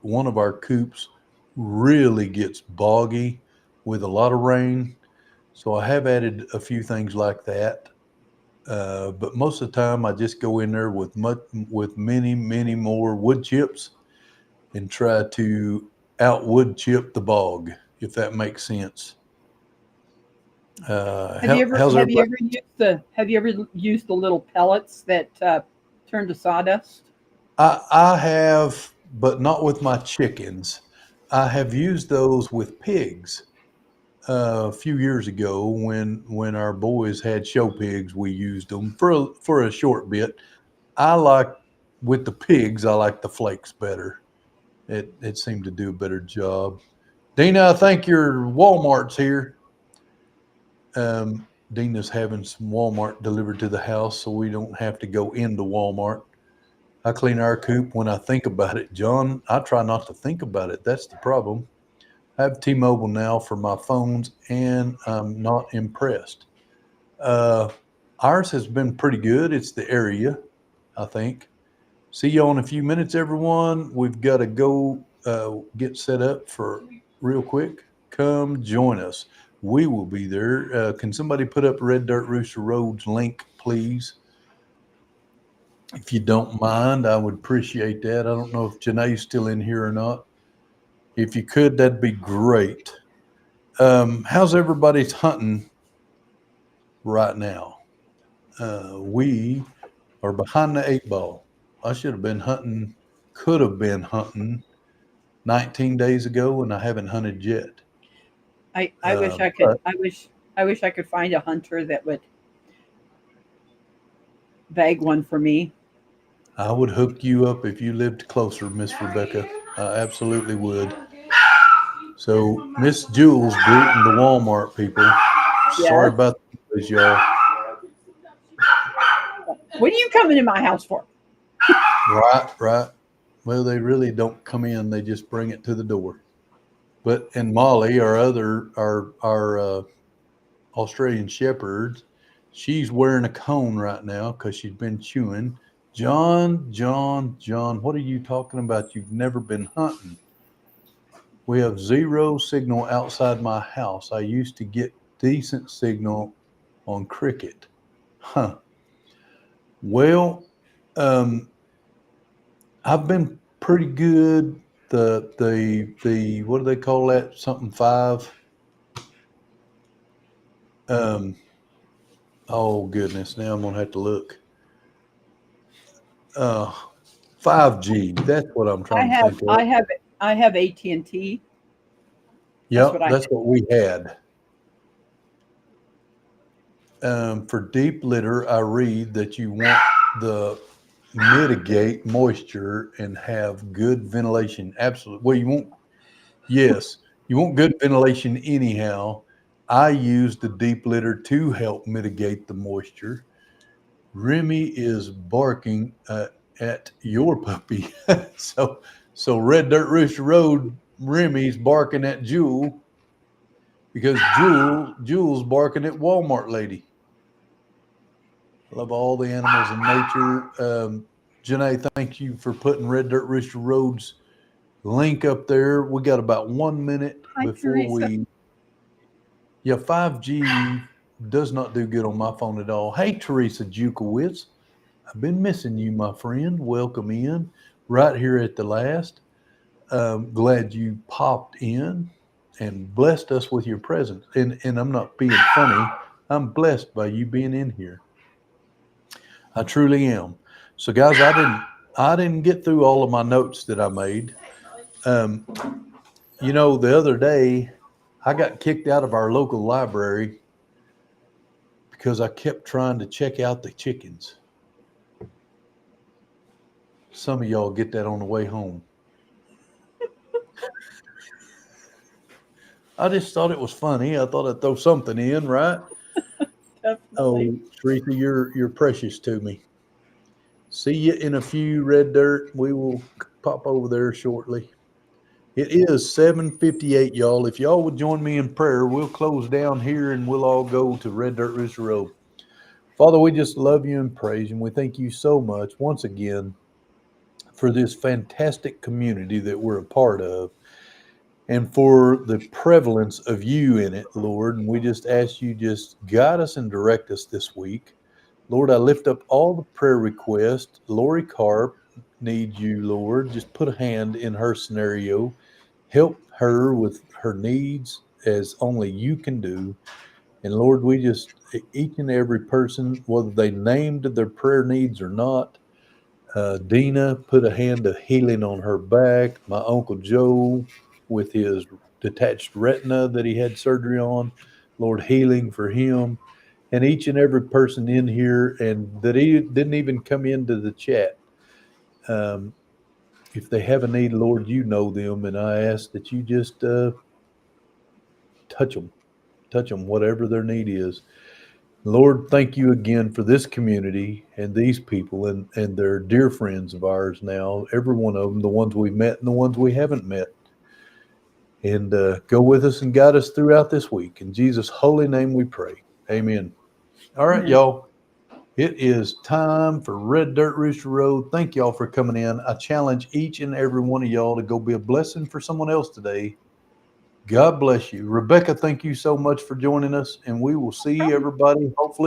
[SPEAKER 1] one of our coops really gets boggy with a lot of rain. So I have added a few things like that. But most of the time, I just go in there with many more wood chips and try to out wood chip the bog, if that makes sense. How's everybody?
[SPEAKER 2] Have you ever used the little pellets that turn to sawdust?
[SPEAKER 1] I have, but not with my chickens. I have used those with pigs. A few years ago, when our boys had show pigs, we used them for a short bit. I like with the pigs. I like the flakes better. It seemed to do a better job. Dina, I think your Walmart's here. Deanna's having some Walmart delivered to the house so we don't have to go into Walmart. I clean our coop when I think about it, John. I try not to think about it. That's the problem. I have T-Mobile now for my phones, and I'm not impressed. Uh, Ours has been pretty good. It's the area, I think. See you in a few minutes, everyone. We've got to go get set up for real quick. Come join us. We will be there. Can somebody put up Red Dirt Rooster Road's link, please? If you don't mind, I would appreciate that. I don't know if Janae's still in here or not. If you could, that'd be great. How's everybody's hunting right now? We are behind the eight ball. I should have been hunting, could have been hunting 19 days ago, and I haven't hunted yet.
[SPEAKER 2] I wish I could.
[SPEAKER 1] But
[SPEAKER 2] I wish I could find a hunter that would bag one for me.
[SPEAKER 1] I would hook you up if you lived closer, Miss Rebecca. I absolutely would. So, Miss Jules greeting the Walmart people. Sorry
[SPEAKER 2] Yes.
[SPEAKER 1] about the noise, y'all.
[SPEAKER 2] What are you coming in my house for?
[SPEAKER 1] Right, right. Well, they really don't come in; they just bring it to the door. But and Molly, our Australian Shepherd, she's wearing a cone right now because she's been chewing. John, what are you talking about? You've never been hunting. We have zero signal outside my house. I used to get decent signal on cricket. Huh. Well, um, I've been pretty good. The what do they call that? Something five. Um, oh goodness, now I'm gonna have to look. Uh, 5G. That's what I'm
[SPEAKER 2] I
[SPEAKER 1] trying to
[SPEAKER 2] have
[SPEAKER 1] think of.
[SPEAKER 2] I have I have AT&T. That's what
[SPEAKER 1] Yep,
[SPEAKER 2] I
[SPEAKER 1] that's
[SPEAKER 2] have.
[SPEAKER 1] what we had. For deep litter, I read that you want the mitigate moisture and have good ventilation. Absolutely. Well, you won't. Yes, you want good ventilation anyhow. I use the deep litter to help mitigate the moisture. Remy is barking at your puppy. so, so Red Dirt Rooster Road, Remy's barking at Jewel because Jewel's barking at Walmart lady. Love all the animals in nature. Janae, thank you for putting Red Dirt Rooster Road's link up there. We got about 1 minute
[SPEAKER 2] Hi,
[SPEAKER 1] before
[SPEAKER 2] Teresa.
[SPEAKER 1] we. Yeah, 5G does not do good on my phone at all. Hey, Teresa Jukowitz, I've been missing you, my friend. Welcome in right here at the last. Glad you popped in and blessed us with your presence. And I'm not being funny. I'm blessed by you being in here. I truly am. So, guys, I didn't get through all of my notes that I made. Um, the other day I got kicked out of our local library because I kept trying to check out the chickens. Some of y'all get that on the way home. I just thought it was funny. I thought I'd throw something in, right?
[SPEAKER 2] Definitely.
[SPEAKER 1] Oh, Teresa, you're precious to me. See you in a few, Red Dirt. We will pop over there shortly. It is 7:58, y'all. If y'all would join me in prayer, we'll close down here and we'll all go to Red Dirt Rooster Road. Father, we just love you and praise you. And we thank you so much once again for this fantastic community that we're a part of and for the prevalence of you in it, Lord. And we just ask you just guide us and direct us this week. Lord, I lift up all the prayer requests. Lori Carp needs you, Lord. Just put a hand in her scenario. Help her with her needs as only you can do. And Lord, we just, each and every person, whether they named their prayer needs or not, Deanna put a hand of healing on her back. My Uncle Joe with his detached retina that he had surgery on, Lord, healing for him. And each and every person in here, and that he didn't even come into the chat. Um, if they have a need, Lord, you know them, and I ask that you just touch them. touch them, whatever their need is. Lord, thank you again for this community and these people and their dear friends of ours now, every one of them, the ones we've met and the ones we haven't met. And go with us and guide us throughout this week. In Jesus' holy name we pray. Amen. All right,
[SPEAKER 2] Amen.
[SPEAKER 1] y'all. It is time for Red Dirt Rooster Road. Thank y'all for coming in. I challenge each and every one of y'all to go be a blessing for someone else today. God bless you. Rebecca, thank you so much for joining us, and we will see everybody hopefully